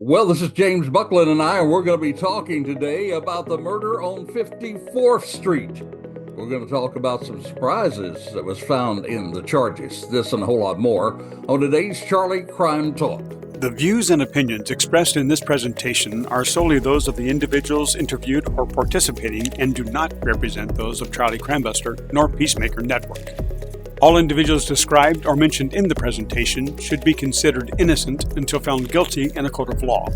Well, this is James Buckland and we're going to be talking today about the murder on 54th Street. We're going to talk about some surprises that was found in the charges. This and a whole lot more on today's Charlie Crime Talk. The views and opinions expressed in this presentation are solely those of the individuals interviewed or participating and do not represent those of Charlie Crimebuster nor Peacemaker Network. All individuals described or mentioned in the presentation should be considered innocent until found guilty in a court of law.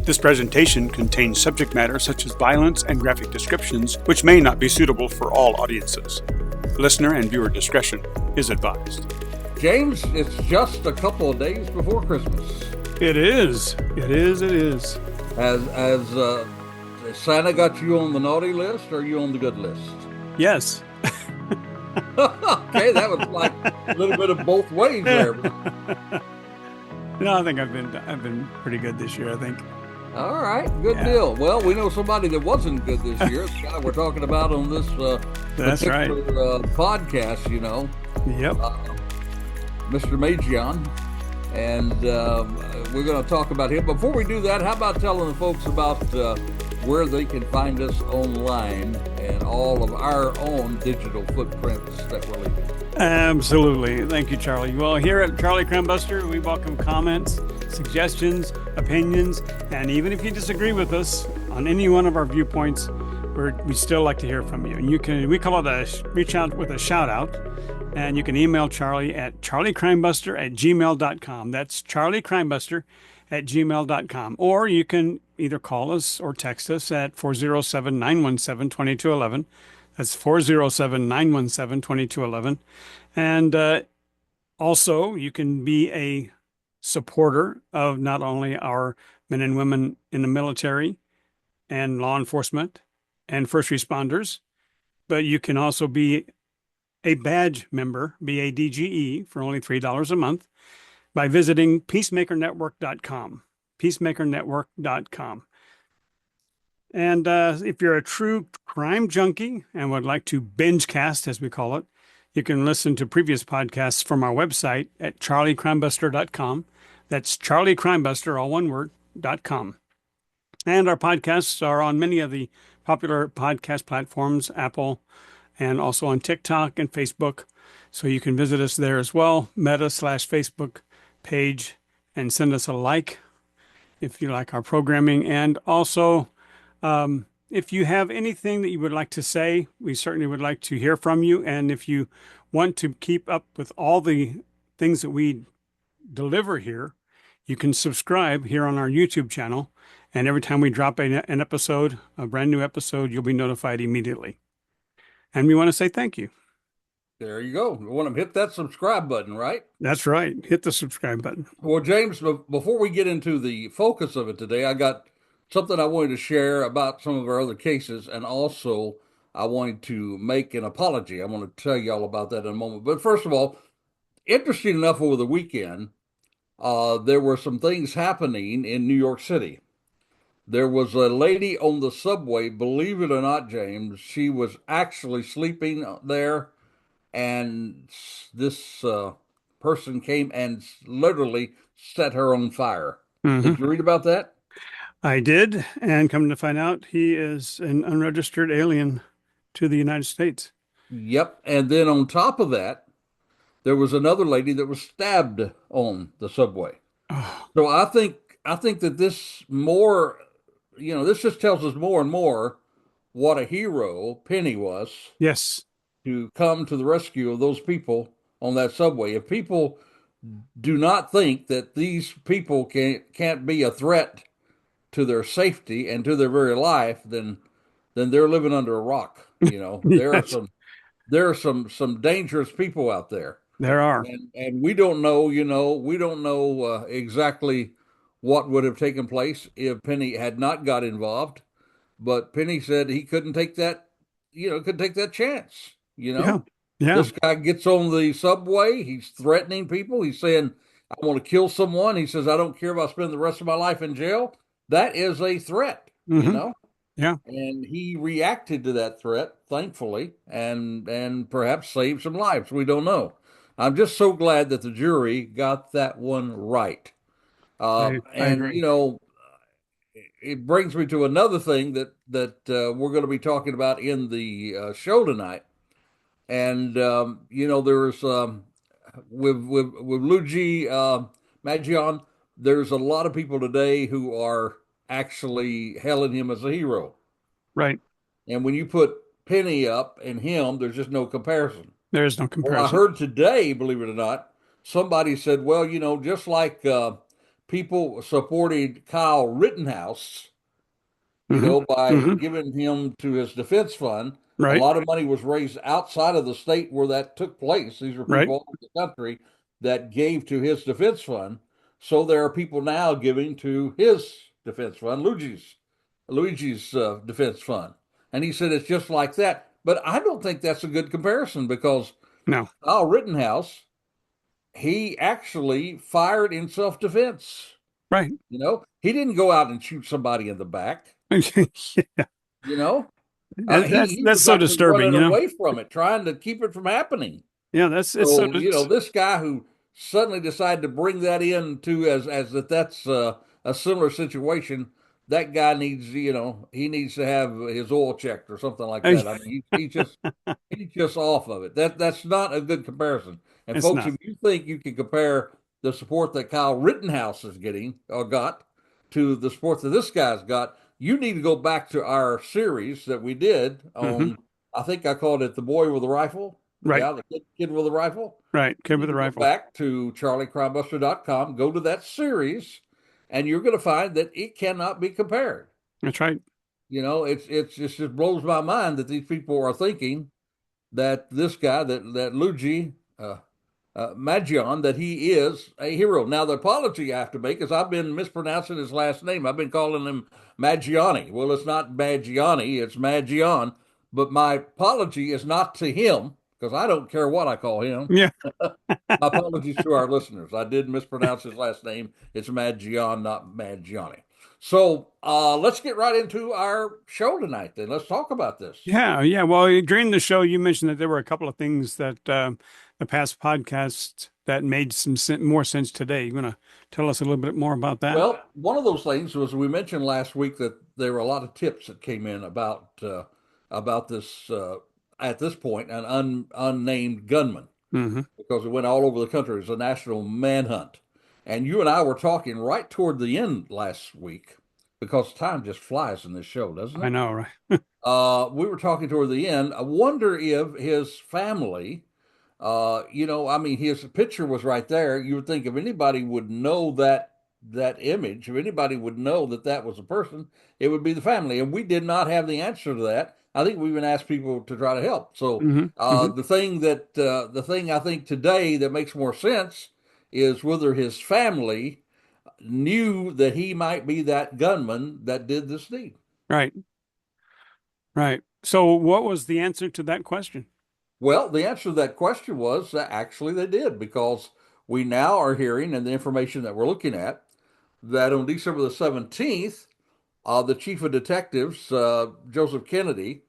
This presentation contains subject matter such as violence and graphic descriptions, which may not be suitable for all audiences. Listener and viewer discretion is advised. James, it's just a couple of days before Christmas. It is. It is. Has Santa got you on the naughty list or are you on the good list? Yes. Okay, that was like a little bit of both ways there. No, I think I've been pretty good this year, I think. All right, good deal. Well, we know somebody that wasn't good this year. The guy we're talking about on this That's right. Podcast, you know. Yep. Mr. Mangione. And we're going to talk about him. Before we do that, how about telling the folks about where they can find us online and all of our own digital footprints that we're leaving? Absolutely. Thank you, Charlie. Well, here at Charlie Crimebuster, we welcome comments, suggestions, opinions, and even if you disagree with us on any one of our viewpoints, we still like to hear from you. And we call it a reach out with a shout out, and you can email Charlie at charliecrimebuster@gmail.com. That's charliecrimebuster@gmail.com. Or you can either call us or text us at 407-917-2211. That's 407-917-2211. And also, you can be a supporter of not only our men and women in the military and law enforcement and first responders, but you can also be a badge member, BADGE, for only $3 a month by visiting peacemakernetwork.com. Peacemakernetwork.com. And if you're a true crime junkie and would like to binge-cast, as we call it, you can listen to previous podcasts from our website at charliecrimebuster.com. That's charliecrimebuster, all one word, .com. And our podcasts are on many of the popular podcast platforms, Apple, and also on TikTok and Facebook. So you can visit us there as well, Meta/Facebook page, and send us a like if you like our programming. And also, if you have anything that you would like to say, we certainly would like to hear from you. And if you want to keep up with all the things that we deliver here, you can subscribe here on our YouTube channel. And every time we drop an episode, a brand new episode, you'll be notified immediately. And we want to say thank you. There you go. You want to hit that subscribe button, right? That's right. Hit the subscribe button. Well, James, before we get into the focus of it today, I got something I wanted to share about some of our other cases, and also I wanted to make an apology. I want to tell you all about that in a moment. But first of all, interesting enough, over the weekend, there were some things happening in New York City. There was a lady on the subway, believe it or not, James, she was actually sleeping there, and this person came and literally set her on fire. Did you read about that? I did, and come to find out, he is an unregistered alien to the United States. Yep. And then on top of that, there was another lady that was stabbed on the subway. Oh, So I think that this more, this just tells us more and more what a hero Penny was yes. to come to the rescue of those people on that subway. If people do not think that these people can't be a threat to their safety and to their very life, then they're living under a rock. Yes, There are some dangerous people out there, there are. and we don't know. We don't know exactly what would have taken place if Penny had not got involved. But Penny said he couldn't take that, couldn't take that chance. Yeah. Yeah. This guy gets on the subway. He's threatening people. He's saying, I want to kill someone. He says, I don't care if I spend the rest of my life in jail. That is a threat, Yeah. And he reacted to that threat, thankfully, and perhaps saved some lives. We don't know. I'm just so glad that the jury got that one right. I And agree. it brings me to another thing that we're going to be talking about in the show tonight. And there's with Luigi Mangione, there's a lot of people today who are actually hailing him as a hero. Right. And when you put Penny up and him, there's just no comparison. There is no Well, I comparison. heard today, believe it or not, somebody said, well, just like people supported Kyle Rittenhouse, Hmm. by Hmm. giving him to his defense fund. A Right. lot of money was raised outside of the state where that took place. These are Right. people all over the country that gave to his defense fund. So there are people now giving to his defense fund, Luigi's defense fund. And he said it's just like that. But I don't think that's a good comparison because No. Kyle Rittenhouse, he actually fired in self-defense. Right. He didn't go out and shoot somebody in the back, Yeah. you know. That, He that's he that's was so actually disturbing, running you know. away from it, trying to keep it from happening. Yeah, that's it's so So, this guy who suddenly decided to bring that into as that's a similar situation, that guy needs, he needs to have his oil checked or something like that. I mean, he's just off of it. That's not a good comparison. And it's folks, not. if you think you can compare the support that Kyle Rittenhouse is getting or got to the support that this guy's got, you need to go back to our series that we did Hmm. on. I think I called it "The Boy with a Rifle." Right. Yeah, the kid with a rifle. Right. You Kid with need the to go rifle. back to charliecrimebuster.com, go to that series, and you're going to find that it cannot be compared. That's right. It just blows my mind that these people are thinking that this guy, that Luigi Magion, that he is a hero. Now, the apology I have to make is I've been mispronouncing his last name. I've been calling him Maggiani. Well, it's not Maggiani, it's Magion. But my apology is not to him because I don't care what I call him. Yeah. My apologies to our listeners. I did mispronounce his last name. It's Magion, not Maggiani. So let's get right into our show tonight. Then let's talk about this. Yeah, yeah. Well, during the show, you mentioned that there were a couple of things that the past podcasts that made more sense today. You want to tell us a little bit more about that? Well, one of those things was we mentioned last week that there were a lot of tips that came in about this at this point an unnamed gunman Hmm. because it went all over the country. It was a national manhunt, and you and I were talking right toward the end last week because time just flies in this show, doesn't I it? know, right? We were talking toward the end. I wonder if his family I mean, his picture was right there. You would think if anybody would know that image, if anybody would know that that was a person, it would be the family. And we did not have the answer to that. I think we even asked people to try to help. So Hmm. Hmm. the thing I think today that makes more sense is whether his family knew that he might be that gunman that did this deed. Right, right. So, what was the answer to that question? Well, the answer to that question was that actually they did because we now are hearing, and the information that we're looking at, that on December the 17th, the chief of detectives, Joseph Kennedy,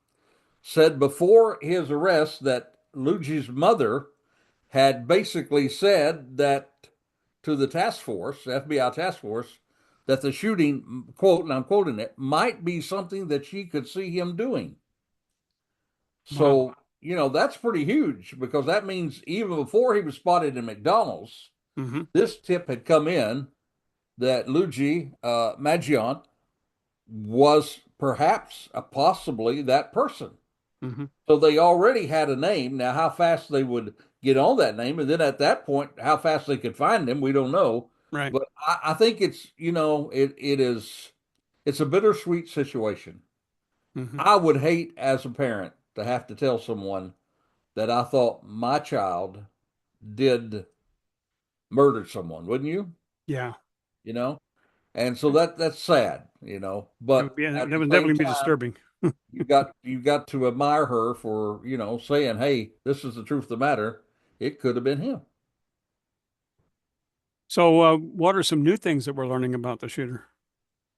said before his arrest that Luigi's mother had basically said that to the task force, FBI task force, that the shooting, quote, and I'm quoting it, might be something that she could see him doing. Wow. So, that's pretty huge because that means even before he was spotted in McDonald's, Hmm. this tip had come in that Luigi Maggione was perhaps possibly that person. Hmm. So they already had a name. Now, how fast they would get on that name, and then at that point, how fast they could find him, we don't know. Right. But I think it's a bittersweet situation. Hmm. I would hate as a parent to have to tell someone that I thought my child did murder someone, wouldn't you? Yeah. You know? And so that's sad, That would but be at that the would same definitely be time, disturbing. you got to admire her for, saying, "Hey, this is the truth of the matter. It could have been him." So, what are some new things that we're learning about the shooter?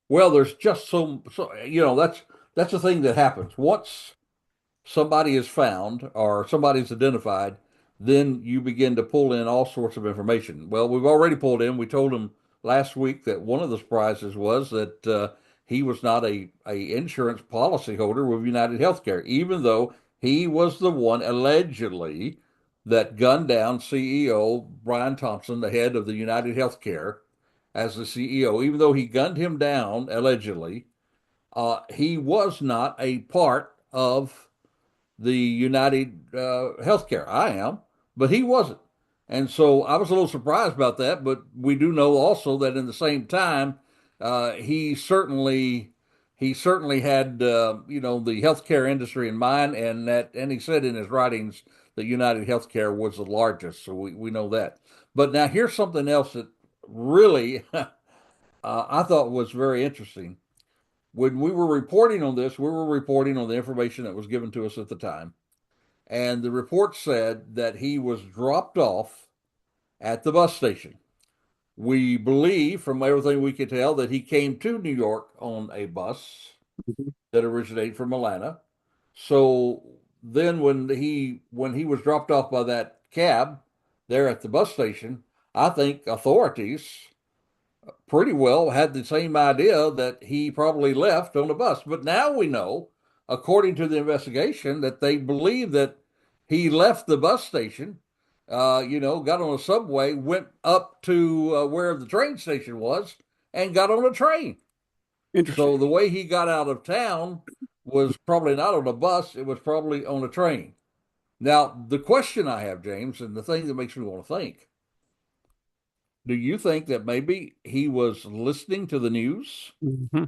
Well, there's just so that's the thing that happens. Once somebody is found or somebody's identified, then you begin to pull in all sorts of information. Well, we've already pulled in. We told him last week that one of the surprises was that he was not a insurance policy holder with United Healthcare, even though he was the one allegedly that gunned down CEO Brian Thompson, the head of the United Healthcare, as the CEO. Even though he gunned him down allegedly, he was not a part of the United Healthcare. I am, but he wasn't. And so I was a little surprised about that. But we do know also that in the same time, he certainly had the healthcare industry in mind, and he said in his writings that United Healthcare was the largest. So we know that. But now here's something else that really I thought was very interesting. When we were reporting on this, we were reporting on the information that was given to us at the time. And the report said that he was dropped off at the bus station. We believe, from everything we could tell, that he came to New York on a bus Mhm. that originated from Atlanta. So then, when he was dropped off by that cab there at the bus station, I think authorities pretty well had the same idea that he probably left on the bus. But now we know, according to the investigation, that they believe that he left the bus station, got on a subway, went up to where the train station was, and got on a train. So Interesting. the way he got out of town was probably not on a bus, it was probably on a train. Now, the question I have, James, and the thing that makes me want to think, do you think that maybe he was listening to the news Hmm.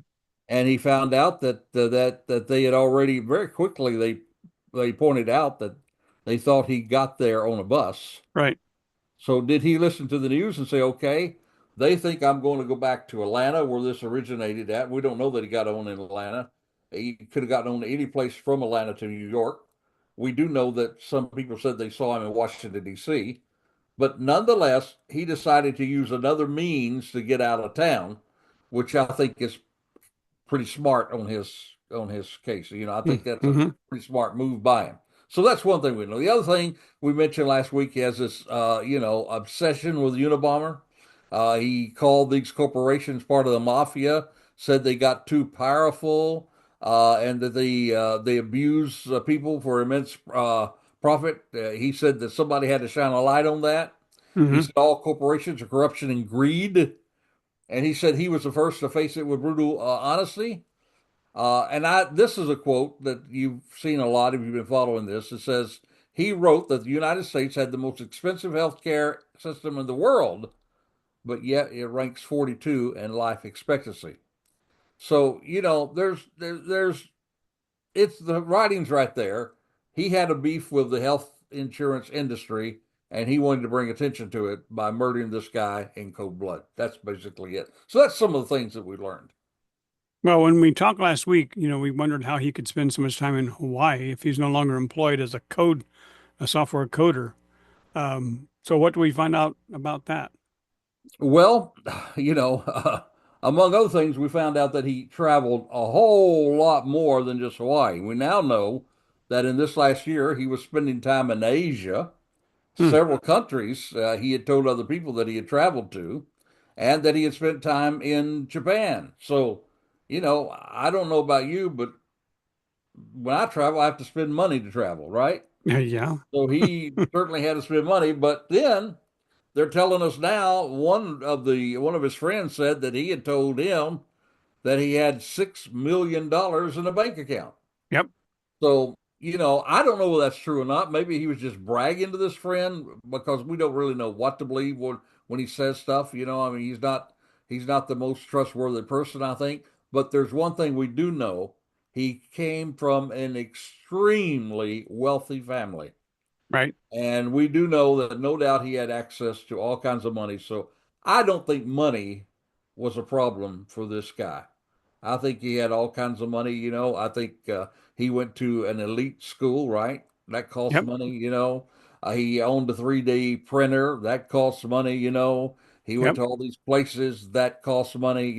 and he found out that they had already very quickly they pointed out that they thought he got there on a bus. Right. So did he listen to the news and say, okay, they think I'm going to go back to Atlanta where this originated at? We don't know that he got on in Atlanta. He could have gotten on to any place from Atlanta to New York. We do know that some people said they saw him in Washington, D.C. But nonetheless, he decided to use another means to get out of town, which I think is pretty smart on his case. I think that's a Mm-hmm. pretty smart move by him. So that's one thing we know. The other thing we mentioned last week, he has this obsession with Unabomber. He called these corporations part of the mafia, said they got too powerful, and that they abuse people for immense profit. He said that somebody had to shine a light on that. He Hmm. said all corporations are corruption and greed, and he said he was the first to face it with brutal honesty. This is a quote that you've seen a lot if you've been following this. It says he wrote that the United States had the most expensive healthcare system in the world, but yet it ranks 42 in life expectancy. So there's it's the writings right there. He had a beef with the health insurance industry, and he wanted to bring attention to it by murdering this guy in cold blood. That's basically it. So that's some of the things that we learned. Well, when we talked last week, we wondered how he could spend so much time in Hawaii if he's no longer employed as a software coder. So what do we find out about that? Well, among other things, we found out that he traveled a whole lot more than just Hawaii. We now know that in this last year, he was spending time in Asia, Hmm. several countries he had told other people that he had traveled to, and that he had spent time in Japan. So, I don't know about you, but when I travel, I have to spend money to travel, right? Yeah. So he certainly had to spend money, but then they're telling us now one of his friends said that he had told him that he had $6 million in a bank account. Yep. So, I don't know whether that's true or not. Maybe he was just bragging to this friend because we don't really know what to believe when he says stuff. I mean, he's not the most trustworthy person, I think. But there's one thing we do know. He came from an extremely wealthy family. Right. And we do know that no doubt he had access to all kinds of money. So I don't think money was a problem for this guy. I think he had all kinds of money. I think he went to an elite school, right? That costs Yep. money. He owned a 3D printer. That costs money. He went Yep. to all these places. That costs money.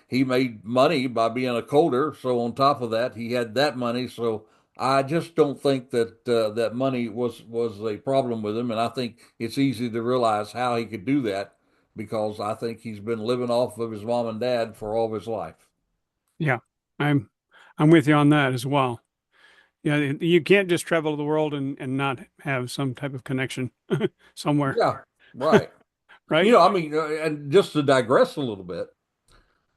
He made money by being a coder. So on top of that, he had that money. So I just don't think that money was a problem with him, and I think it's easy to realize how he could do that because I think he's been living off of his mom and dad for all of his life. Yeah, I'm I'm with you on that as well. Yeah, you can't just travel the world and not have some type of connection somewhere, Yeah, right. right? I mean, and just to digress a little bit,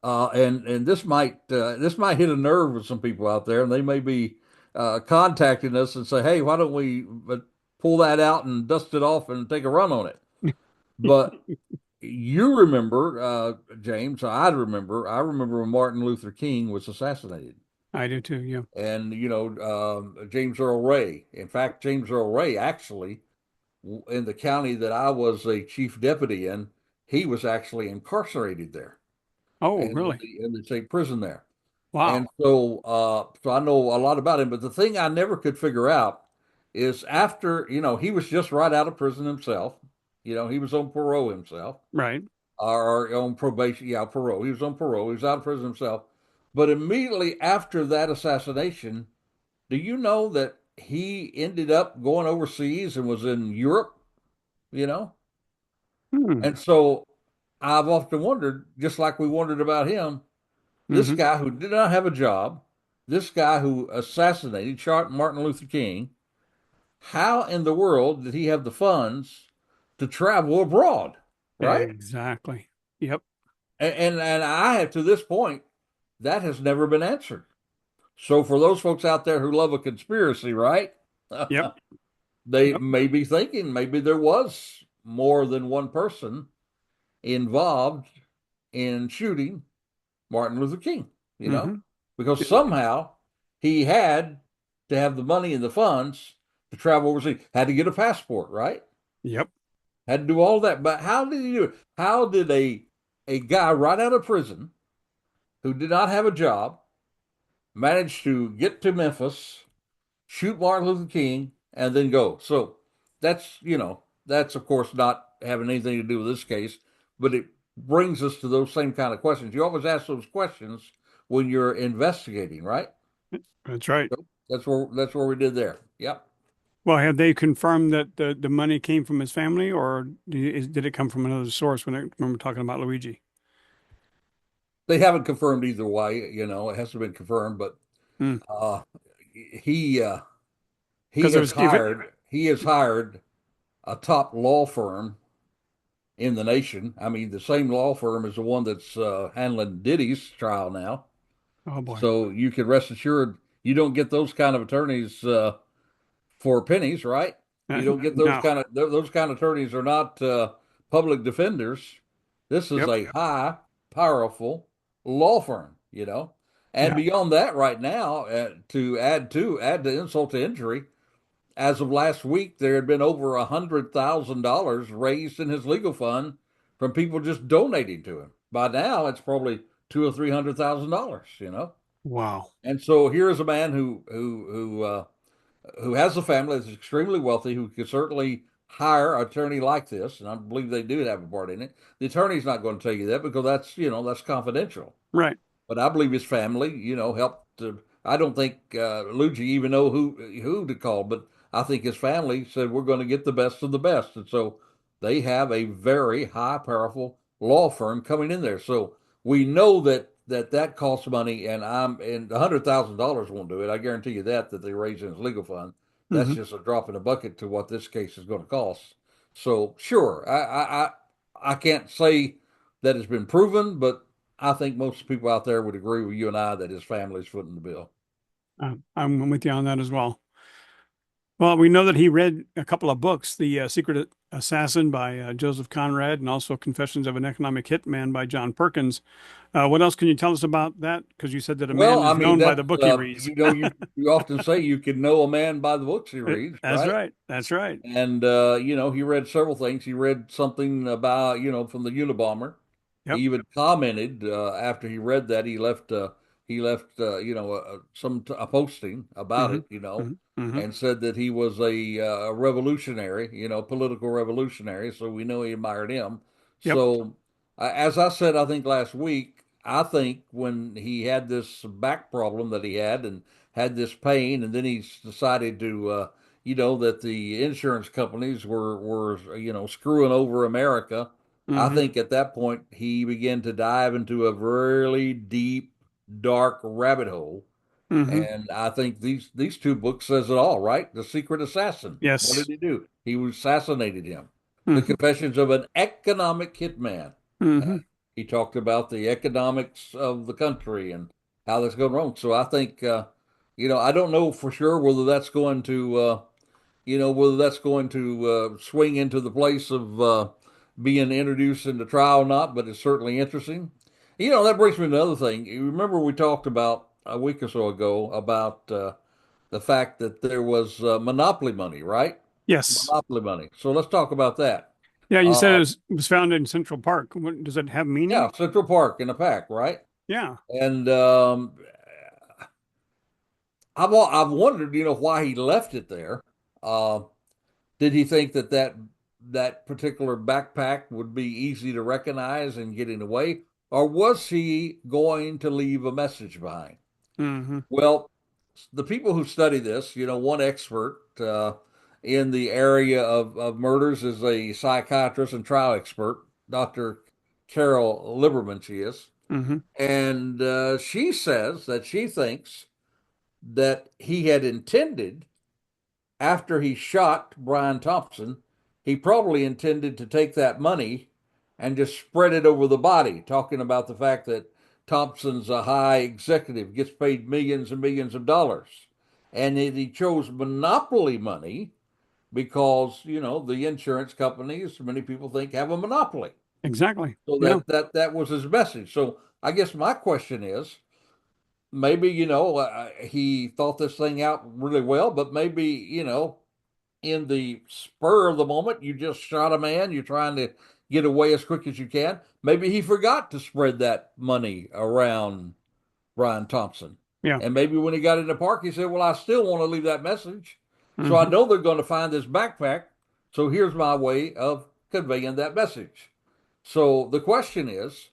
and this might hit a nerve with some people out there, and they may be contacting us and say, "Hey, why don't we pull that out and dust it off and take a run on it?" But you remember, James, I remember when Martin Luther King was assassinated. I do too. Yeah. And, James Earl Ray. In fact, James Earl Ray actually, in the county that I was a chief deputy in, he was actually incarcerated there Oh, and really? in the state prison there. And Wow. so I know a lot about him. But the thing I never could figure out is after, he was just right out of prison himself. He was on parole himself Right. or on probation. Yeah, parole. He was on parole. He was out of prison himself. But immediately after that assassination, do you know that he ended up going overseas and was in Europe, you know? Hmm. And so I've often wondered, just like we wondered about him, this Mm-hmm. guy who did not have a job, this guy who assassinated, shot Martin Luther King, how in the world did he have the funds to travel abroad, right? Exactly. Yep. And I have to this point, that has never been answered. So for those folks out there who love a conspiracy, right? Yep. They Yep. may be thinking maybe there was more than one person involved in shooting Martin Luther King, Mm-hmm. because somehow he had to have the money and the funds to travel overseas, had to get a passport, right? Yep. Had to do all that. But how did he do it? How did a guy right out of prison who did not have a job manage to get to Memphis, shoot Martin Luther King, and then go? So that's of course not having anything to do with this case, but it brings us to those same kind of questions. You always ask those questions when you're investigating, right? That's right. So that's where we did there. Yep. Well, have they confirmed that the money came from his family, or did it come from another source when we're talking about Luigi? They haven't confirmed either way, it hasn't been confirmed, but Because uh he uh he has there's if it. hired he has hired a top law firm in the nation. I mean, the same law firm is the one that's handling Diddy's trial now. Oh boy. So you can rest assured you don't get those kind of attorneys for pennies, right? You don't get those No. kind of attorneys are not public defenders. This is Yep. a high, powerful law firm. And Yeah. beyond that, right now, to add to insult to injury, as of last week, there had been over $100,000 raised in his legal fund from people just donating to him. By now, it's probably two or $300,000. Wow. And so here is a man who has a family that's extremely wealthy, who could certainly hire an attorney like this, and I believe they do have a part in it. The attorney's not going to tell you that because that's confidential. Right. But I believe his family, helped. I don't think Luigi even know who to call, but I think his family said we're going to get the best of the best, and so they have a very high, powerful law firm coming in there. So we know that costs money, and $100,000 won't do it. I guarantee you that they raise in his legal fund. That's Hmm. just a drop in the bucket to what this case is going to cost. So sure, I can't say that it's been proven, but I think most people out there would agree with you and I that his family's footing the bill. I'm with you on that as well. Well, we know that he read a couple of books, The Secret Assassin by Joseph Conrad and also Confessions of an Economic Hitman by John Perkins. What else can you tell us about that? Because you said that a Well, man I is mean known by that's the book he reads. you often say you can know a man by the books he reads, That's right? right. That's right. And he read several things. He read something about from the Unabomber. He Yep. even commented after he read that he left a posting about Hmm. it, Hmm. Hmm. and said that he was a revolutionary, political revolutionary. So we know he admired him. Yep. So as I said, I think last week, I think when he had this back problem that he had and had this pain, and then he decided to that the insurance companies were screwing over America I Mm-hmm. think at that point he began to dive into a really deep, dark rabbit hole. Mm-hmm. And I think these two books says it all, right? The Secret Assassin. What did Yes. he do? He assassinated him. The Mm-hmm. Confessions of an Economic Hitman. Uh, Mm-hmm. he talked about the economics of the country and how that's going wrong. So I think, I don't know for sure whether that's going to, swing into the place of being introduced into trial or not, but it's certainly interesting. That brings me to another thing. You remember we talked about a week or so ago about the fact that there was monopoly money, right? Yes. Monopoly money. So let's talk about that. Yeah, you said Uh, it was found in Central Park. What, does it have meaning? yeah, Central Park in a pack, right? Yeah. And I've wondered, why he left it there. Uh, did he think that particular backpack would be easy to recognize and getting away, or was he going to leave a message behind? Mm-hmm. Well, the people who study this, one expert in the area of murders is a psychiatrist and trial expert, Dr. Carol Lieberman, she is. Mm-hmm. And she says that she thinks that he had intended, after he shot Brian Thompson, he probably intended to take that money and just spread it over the body, talking about the fact that Thompson's a high executive, gets paid millions and millions of dollars. And he chose monopoly money because, the insurance companies, many people think, have a monopoly. Exactly. So Yeah. that was his message. So I guess my question is, maybe, he thought this thing out really well, but maybe, in the spur of the moment, you just shot a man, you're trying to get away as quick as you can. Maybe he forgot to spread that money around Brian Thompson. Yeah. And maybe when he got in the park, he said, well, I still want to leave that message. So I Mm-hmm. know they're going to find this backpack. So here's my way of conveying that message. So the question is,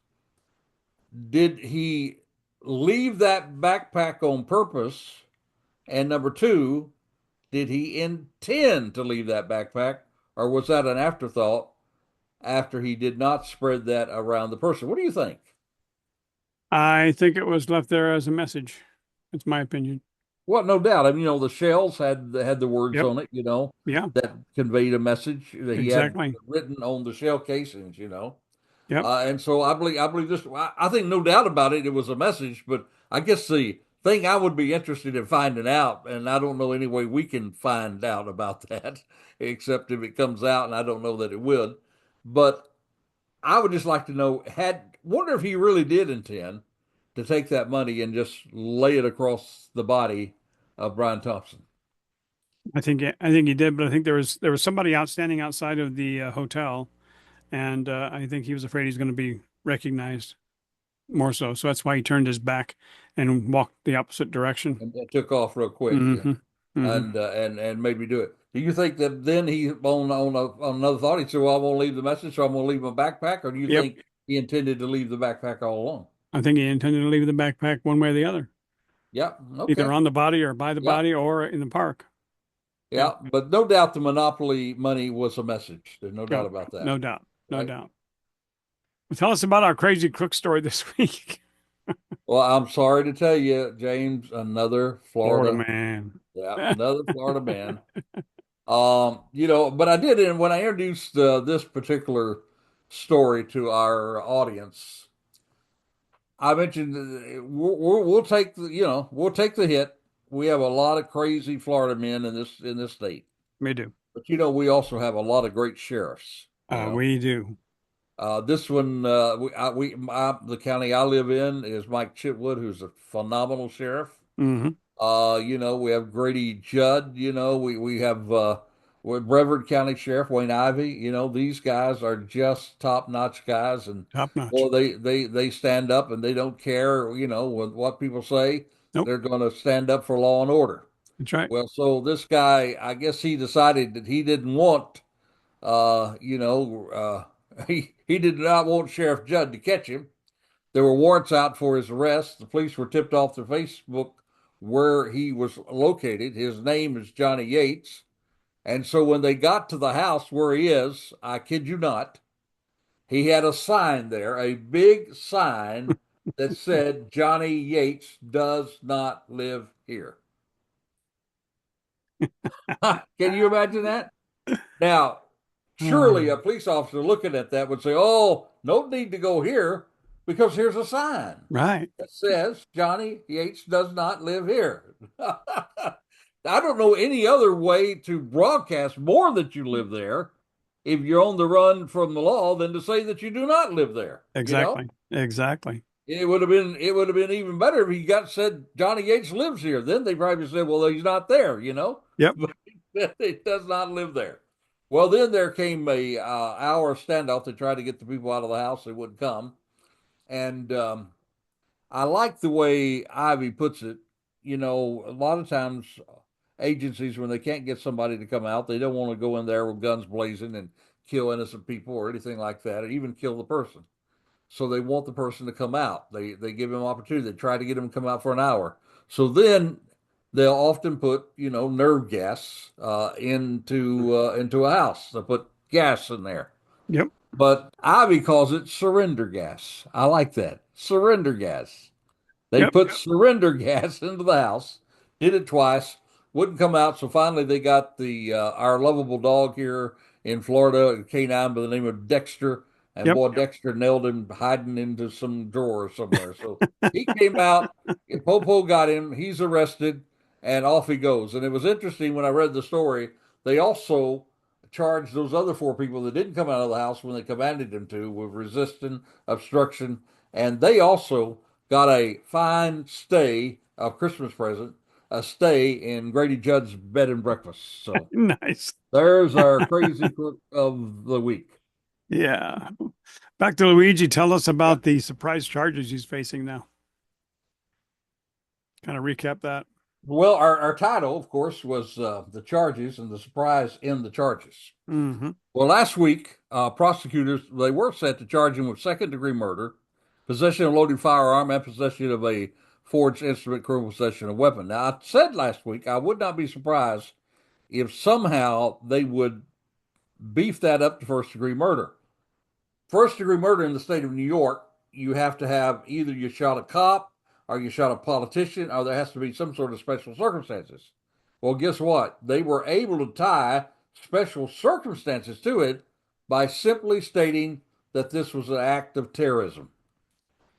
did he leave that backpack on purpose? And number two, did he intend to leave that backpack, or was that an afterthought after he did not spread that around the person? What do you think? I think it was left there as a message. That's my opinion. Well, no doubt. I mean, the shells had the words Yep. on it, Yeah. that conveyed a message that he had Exactly. written on the shell casings. Yep. And so I believe this. I think no doubt about it. It was a message, but I guess the thing I would be interested in finding out, and I don't know any way we can find out about that, except if it comes out, and I don't know that it would. But I would just like to know. Wonder if he really did intend to take that money and just lay it across the body of Brian Thompson. I think he did, but I think there was somebody standing outside of the hotel, and I think he was afraid he's going to be recognized more so. So that's why he turned his back and walked the opposite direction. And took off real quick. Yeah. Mm-hmm. Mm-hmm. And maybe do it. Do you think that then he on another thought he said, "Well, I'm going to leave the message, so I'm going to leave my backpack," or do you Yep. think he intended to leave the backpack all along? I think he intended to leave the backpack one way or the other, Yeah. either Okay. on the body or by the Yeah. body or in the park. Yeah. Yeah. But no doubt the monopoly money was a message. There's no doubt Yeah. about that. No doubt. No Right. doubt. Well, tell us about our crazy crook story this week. Well, I'm sorry to tell you, James, another Florida Florida, man. yeah, another Florida man. But I did, and when I introduced this particular story to our audience, I mentioned we'll take the hit. We have a lot of crazy Florida men in this state, We do. but we also have a lot of great sheriffs. We do. This one, the county I live in is Mike Chitwood, who's a phenomenal sheriff. Hmm. We have Grady Judd, we have with Brevard County Sheriff Wayne Ivey. These guys are just top-notch guys, and Top notch. boy, they stand up and they don't care, with what people say. Nope. They're going to stand up for law and order. That's right. Well, so this guy, I guess he decided that he didn't want, uh, you know, he did not want Sheriff Judd to catch him. There were warrants out for his arrest. The police were tipped off to Facebook where he was located. His name is Johnny Yates. And so when they got to the house where he is, I kid you not, he had a sign there, a big sign that said Johnny Yates does not live here. Can you imagine that? Now, surely a Oh, police officer looking at that would say, "Oh, no need to go here because here's a sign right. that says Johnny Yates does not live here." I don't know any other way to broadcast more that you live there if you're on the run from the law than to say that you do not live there. You know, Exactly. Exactly. it would have been even better if he got said Johnny Yates lives here. Then they probably said, "Well, he's not there," Yep. but he does not live there. Well, then there came a hour standoff to try to get the people out of the house. They wouldn't come, and I like the way Ivy puts it. A lot of times agencies, when they can't get somebody to come out, they don't want to go in there with guns blazing and kill innocent people or anything like that, or even kill the person. So they want the person to come out. They give him opportunity. They try to get him to come out for an hour. So then they'll often put nerve gas into a house. They put gas in there, Yep. but Ivy calls it surrender gas. I like that, surrender gas. They Yep. put surrender gas into the house, did it twice, wouldn't come out. So finally, they got the our lovable dog here in Florida, a canine by the name of Dexter. And Yep. boy, Dexter nailed him hiding into some drawer somewhere. So he came out, Popo got him, he's arrested, and off he goes. And it was interesting when I read the story, they also charged those other four people that didn't come out of the house when they commanded them to with resisting, obstruction, and they also got a fine stay, a Christmas present, a stay in Grady Judd's bed and breakfast. So Nice. there's our crazy crook of the week. Yeah. Back to Luigi. Tell us Yeah. about the surprise charges he's facing now. Kind of recap that. Well, our title, of course, was the charges and the surprise in the charges. Hmm. Well, last week, prosecutors they were set to charge him with second-degree murder, possession of a loaded firearm, and possession of a forged instrument, criminal possession of a weapon. Now, I said last week I would not be surprised if somehow they would beef that up to first degree murder. First degree murder in the state of New York, you have to have either you shot a cop or you shot a politician, or there has to be some sort of special circumstances. Well, guess what? They were able to tie special circumstances to it by simply stating that this was an act of terrorism.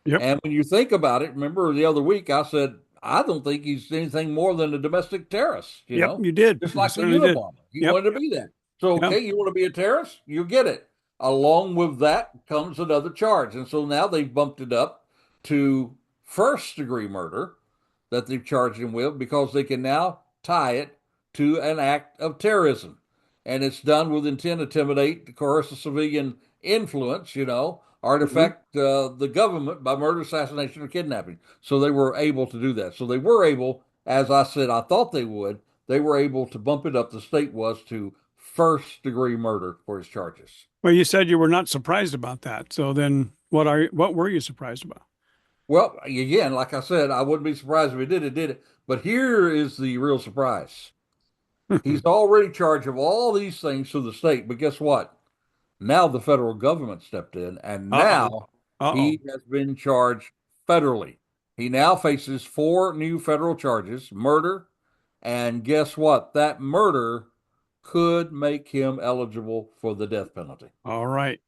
Yep. And when you think about it, remember the other week I said, I don't think he's anything more than a domestic terrorist, Yep. You did. just You like the certainly did. Unabomber. He Yep. wanted to be that. So, Yep. okay, you want to be a terrorist? You get it. Along with that comes another charge. And so now they've bumped it up to first degree murder that they've charged him with because they can now tie it to an act of terrorism. And it's done with intent to intimidate, coerce a civilian influence, or to Hmm. affect the government by murder, assassination, or kidnapping. So they were able to do that. So they were able, as I said, I thought they were able to bump it up. The state was to first degree murder for his charges. Well, you said you were not surprised about that. So then what were you surprised about? Well, again, like I said, I wouldn't be surprised if he did it. But here is the real surprise. He's already charged of all these things to the state. But guess what? Now the federal government stepped in, and Uh-oh. now Uh-oh. he has been charged federally. He now faces four new federal charges, murder, and guess what? That murder could make him eligible for the death penalty. All right.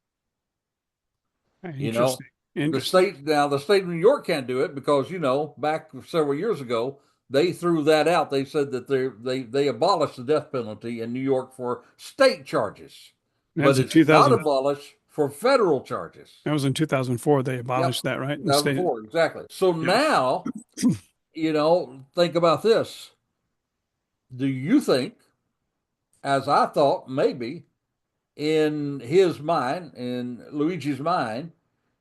You know, Interesting. the Interesting. state now the state of New York can't do it because back several years ago they threw that out. They said that they abolished the death penalty in New York for state charges, That's but in it's not 2000. abolished for federal charges. That was in 2004. They Yep, abolished that, right? In the state. 2004 exactly. So Yep. now think about this. Do you think, as I thought, maybe in his mind, in Luigi's mind,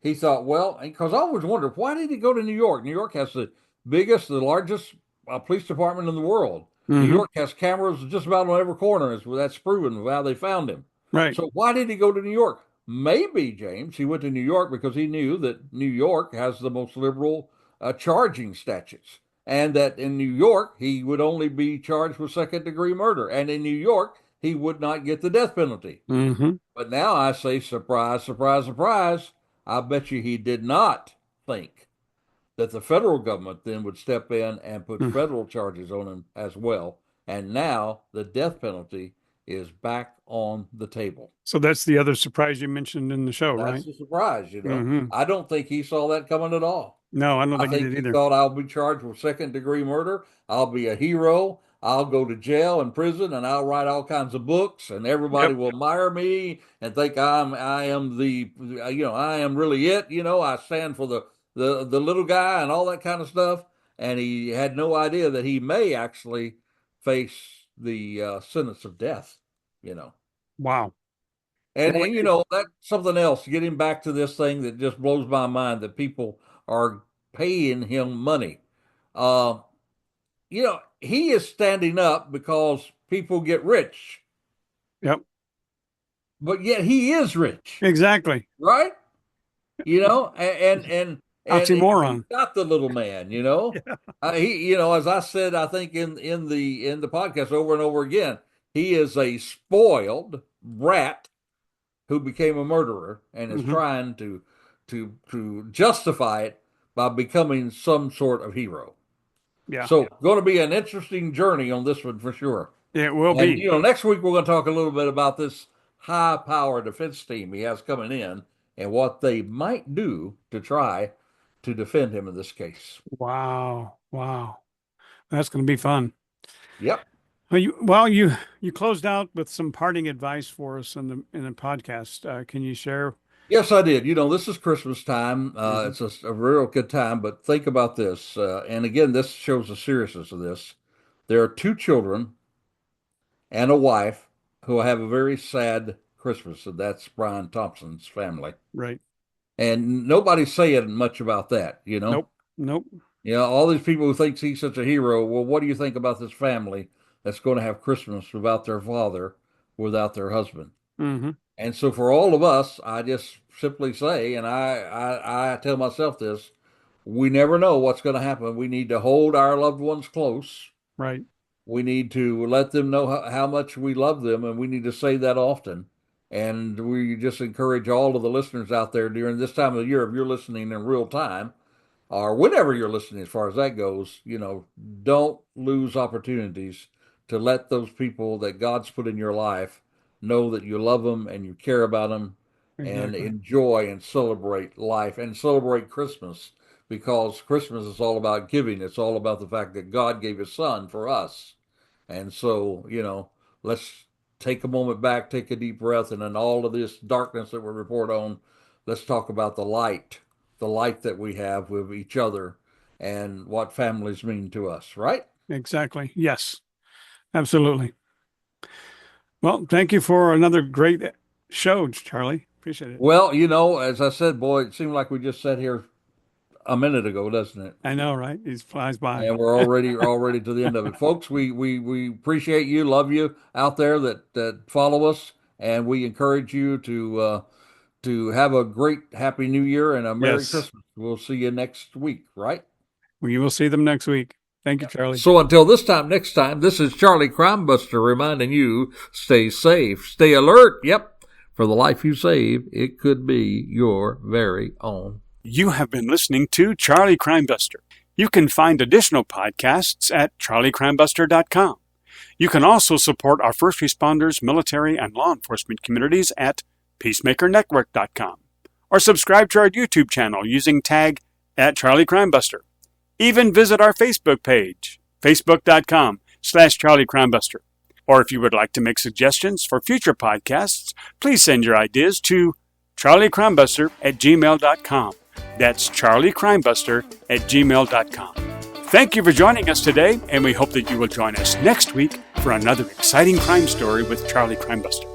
he thought, well, because I always wondered, why did he go to New York? New York has the biggest, the largest police department in the world. New Hmm. York has cameras just about on every corner. That's proven how they found him. Right. So why did he go to New York? Maybe, James, he went to New York because he knew that New York has the most liberal charging statutes. And that in New York, he would only be charged with second degree murder. And in New York, he would not get the death penalty. Mm-hmm. But now I say, surprise, surprise, surprise. I bet you he did not think that the federal government then would step in and put federal charges on him as well. And now the death penalty is back on the table. So that's the other surprise you mentioned in the show, That's right? the surprise, Mm-hmm. I don't think he saw that coming at all. No, I don't I think he think did he either. thought I'll be charged with second-degree murder. I'll be a hero. I'll go to jail and prison, and I'll write all kinds of books, and everybody Yep. will admire me and think I am I am really it. I stand for the little guy and all that kind of stuff. And he had no idea that he may actually face the sentence of death. You know. Wow. And Well, and that's something else. Getting back to this thing that just blows my mind that people are paying him money. Uh, he is standing up because people get rich, yep. but yet he is rich, Exactly. right? And he Oxymoron. got the little man. Yeah. He, as I said, I think in the podcast over and over again, he is a spoiled brat who became a murderer and is Mm-hmm. trying to justify it by becoming some sort of hero. Yeah. So, going to be an interesting journey on this one for sure. It will And be. next week we're going to talk a little bit about this high-power defense team he has coming in and what they might do to try to defend him in this case. Wow. Wow. That's going to be fun. Yep. Well, you closed out with some parting advice for us in the podcast. Can you share? Yes, I did. This is Christmas time. Mhm. It's a real good time, but think about this. And again, this shows the seriousness of this. There are two children and a wife who have a very sad Christmas, and that's Brian Thompson's family. Right. And nobody's saying much about that, Nope. Nope. All these people who think he's such a hero. Well, what do you think about this family that's going to have Christmas without their father, without their husband? Mm-hmm. And so for all of us, I just simply say, and I tell myself this, we never know what's going to happen. We need to hold our loved ones close. Right. We need to let them know how much we love them, and we need to say that often. And we just encourage all of the listeners out there during this time of the year, if you're listening in real time, or whenever you're listening, as far as that goes, don't lose opportunities to let those people that God's put in your life know that you love them and you care about them and Exactly. enjoy and celebrate life and celebrate Christmas because Christmas is all about giving. It's all about the fact that God gave his son for us. And so, let's take a moment back, take a deep breath, and in all of this darkness that we report on, let's talk about the light that we have with each other and what families mean to us, right? Exactly. Yes. Absolutely. Well, thank you for another great show, Charlie. Appreciate it. Well, as I said, boy, it seemed like we just sat here a minute ago, doesn't it? I know, right? It flies by. And we're already to the end of it, folks. We appreciate you, love you out there that follow us, and we encourage you to have a great Happy New Year and a Merry Yes. Christmas. We'll see you next week, right? We will see them next week. Thank you, Charlie. So until this time, next time, this is Charlie Crimebuster reminding you, stay safe, stay alert. Yep, for the life you save, it could be your very own. You have been listening to Charlie Crimebuster. You can find additional podcasts at charliecrimebuster.com. You can also support our first responders, military, and law enforcement communities at peacemakernetwork.com or subscribe to our YouTube channel using tag at Charlie Crimebuster. Even visit our Facebook page, facebook.com/Charlie Crimebuster. Or if you would like to make suggestions for future podcasts, please send your ideas to charliecrimebuster@gmail.com. That's charliecrimebuster@gmail.com. Thank you for joining us today, and we hope that you will join us next week for another exciting crime story with Charlie Crimebuster.